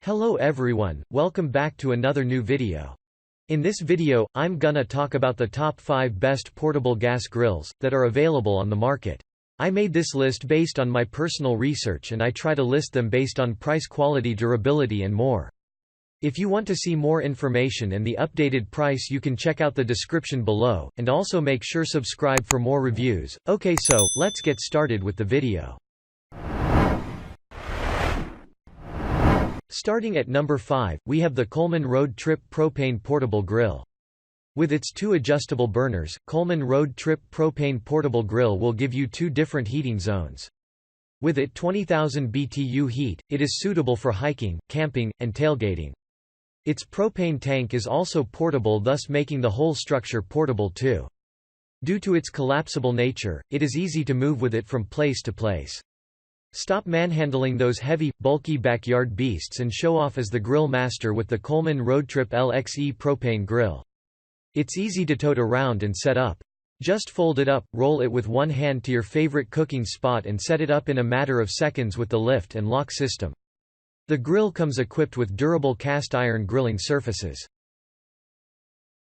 Hello everyone, welcome back to another new video. In this video, I'm gonna talk about the top 5 best portable gas grills that are available on the market. I made this list based on my personal research and I try to list them based on price, quality, durability and more. If you want to see more information and the updated price, you can check out the description below, and also make sure subscribe for more reviews. Okay, so let's get started with the video. Starting at number 5, we have the Coleman Roadtrip Propane Portable Grill. With its 2 adjustable burners, Coleman Roadtrip Propane Portable Grill will give you 2 different heating zones. With it 20,000 BTU heat, it is suitable for hiking, camping, and tailgating. Its propane tank is also portable, thus making the whole structure portable too. Due to its collapsible nature, it is easy to move with it from place to place. Stop manhandling those heavy, bulky backyard beasts and show off as the grill master with the Coleman Roadtrip LXE Propane Grill. It's easy to tote around and set up. Just fold it up, roll it with one hand to your favorite cooking spot and set it up in a matter of seconds with the lift and lock system. The grill comes equipped with durable cast iron grilling surfaces.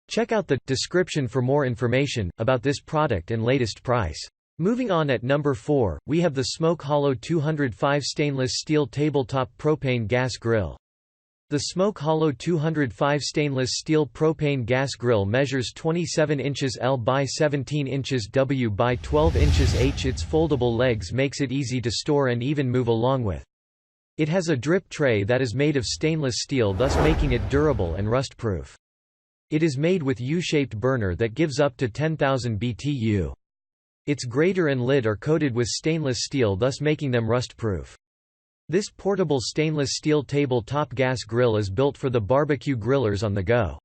Check out the description for more information about this product and latest price. Moving on, at number 4, we have the Smoke Hollow 205 Stainless Steel Tabletop Propane Gas Grill. The Smoke Hollow 205 Stainless Steel Propane Gas Grill measures 27 inches L by 17 inches W by 12 inches H. Its foldable legs makes it easy to store and even move along with. It has a drip tray that is made of stainless steel, thus making it durable and rust-proof. It is made with U-shaped burner that gives up to 10,000 BTU. Its grater and lid are coated with stainless steel, thus making them rust-proof. This portable stainless steel tabletop gas grill is built for the barbecue grillers on the go.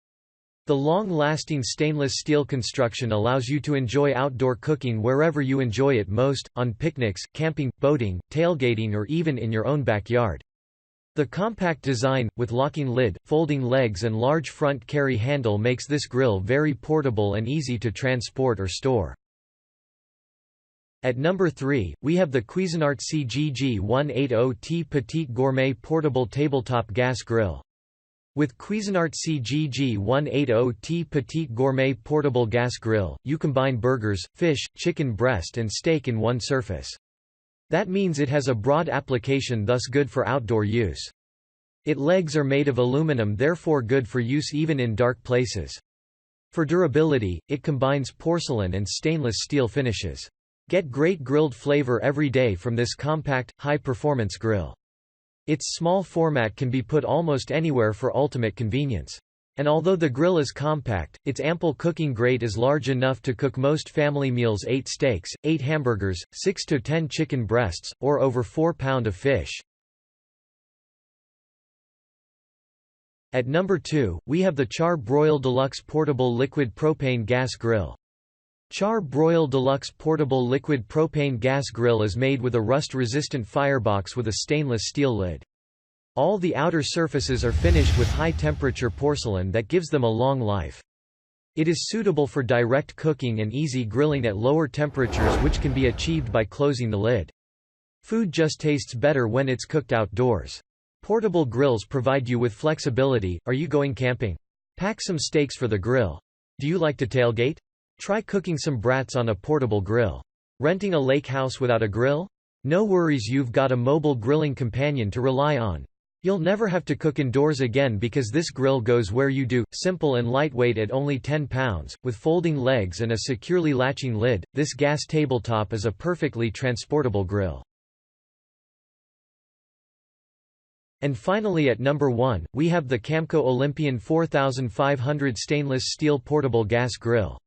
The long-lasting stainless steel construction allows you to enjoy outdoor cooking wherever you enjoy it most, on picnics, camping, boating, tailgating or even in your own backyard. The compact design, with locking lid, folding legs and large front carry handle, makes this grill very portable and easy to transport or store. At number 3, we have the Cuisinart CGG 180T Petite Gourmet Portable Tabletop Gas Grill. With Cuisinart CGG 180T Petite Gourmet Portable Gas Grill, you combine burgers, fish, chicken breast and steak in one surface. That means it has a broad application, thus good for outdoor use. Its legs are made of aluminum, therefore good for use even in dark places. For durability, it combines porcelain and stainless steel finishes. Get great grilled flavor every day from this compact, high-performance grill. Its small format can be put almost anywhere for ultimate convenience. And although the grill is compact, its ample cooking grate is large enough to cook most family meals: 8 steaks, 8 hamburgers, 6 to 10 chicken breasts, or over 4 pounds of fish. At number 2, we have the Char-Broil Deluxe Portable Liquid Propane Gas Grill. Char-Broil Deluxe Portable Liquid Propane Gas Grill is made with a rust-resistant firebox with a stainless steel lid. All the outer surfaces are finished with high-temperature porcelain that gives them a long life. It is suitable for direct cooking and easy grilling at lower temperatures, which can be achieved by closing the lid. Food just tastes better when it's cooked outdoors. Portable grills provide you with flexibility. Are you going camping? Pack some steaks for the grill. Do you like to tailgate? Try cooking some brats on a portable grill. Renting a lake house without a grill? No worries, you've got a mobile grilling companion to rely on. You'll never have to cook indoors again because this grill goes where you do. Simple and lightweight at only 10 pounds, with folding legs and a securely latching lid, this gas tabletop is a perfectly transportable grill. And finally, at number 1, we have the Camco Olympian 4500 Stainless Steel Portable Gas Grill.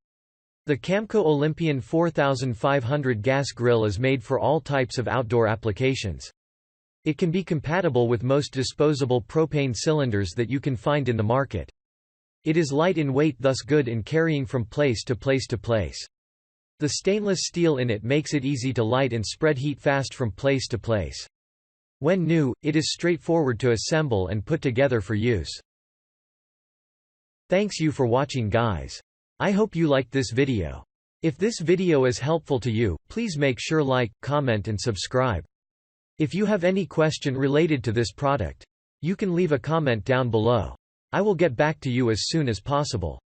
The Camco Olympian 4500 gas grill is made for all types of outdoor applications. It can be compatible with most disposable propane cylinders that you can find in the market. It is light in weight, thus good in carrying from place to place to place. The stainless steel in it makes it easy to light and spread heat fast from place to place. When new, it is straightforward to assemble and put together for use. Thanks you for watching, guys. I hope you liked this video. If this video is helpful to you, please make sure like, comment and subscribe. If you have any question related to this product, You can leave a comment down below. I will get back to you as soon as possible.